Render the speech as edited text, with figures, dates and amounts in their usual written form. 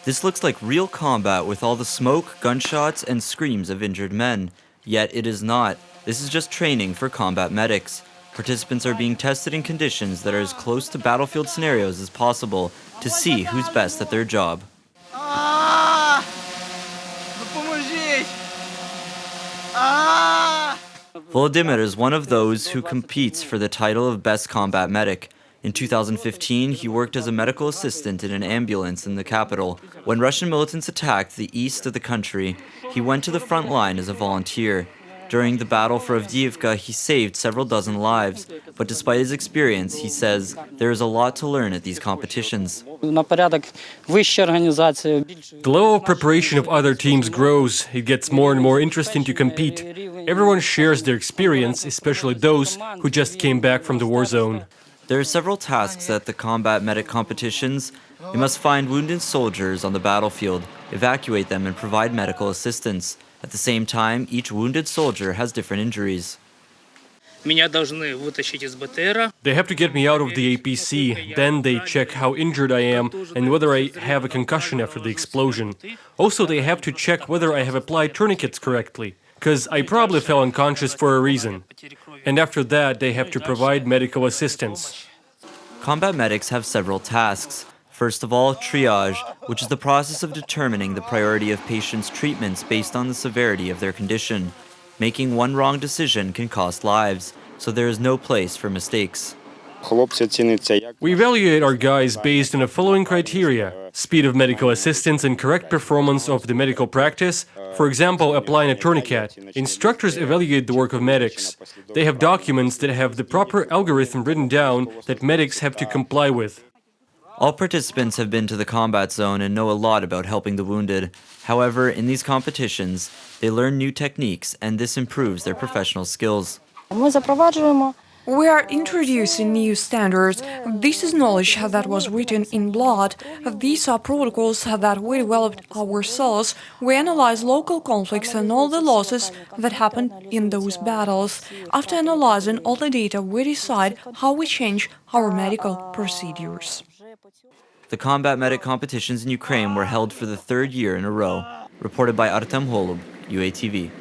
This looks like real combat with all the smoke, gunshots, and screams of injured men. Yet it is not. This is just training for combat medics. Participants are being tested in conditions that are as close to battlefield scenarios as possible to see who's best at their job. Volodymyr is one of those who competes for the title of Best Combat Medic. In 2015, he worked as a medical assistant in an ambulance in the capital. When Russian militants attacked the east of the country, he went to the front line as a volunteer. During the battle for Avdiivka, he saved several dozen lives, but despite his experience, he says there is a lot to learn at these competitions. The level of preparation of other teams grows. It gets more and more interesting to compete. Everyone shares their experience, especially those who just came back from the war zone. There are several tasks at the combat medic competitions. You must find wounded soldiers on the battlefield, evacuate them, and provide medical assistance. At the same time, each wounded soldier has different injuries. They have to get me out of the APC, then they check how injured I am and whether I have a concussion after the explosion. Also, they have to check whether I have applied tourniquets correctly, because I probably fell unconscious for a reason. And after that, they have to provide medical assistance. Combat medics have several tasks. First of all, triage, which is the process of determining the priority of patients' treatments based on the severity of their condition. Making one wrong decision can cost lives, so there is no place for mistakes. We evaluate our guys based on the following criteria: speed of medical assistance and correct performance of the medical practice, for example, applying a tourniquet. Instructors evaluate the work of medics. They have documents that have the proper algorithm written down that medics have to comply with. All participants have been to the combat zone and know a lot about helping the wounded. However, in these competitions, they learn new techniques, and this improves their professional skills. We are introducing new standards. This is knowledge that was written in blood. These are protocols that we developed ourselves. We analyze local conflicts and all the losses that happened in those battles. After analyzing all the data, we decide how we change our medical procedures. The combat medic competitions in Ukraine were held for the third year in a row. Reported by Artem Holub, UATV.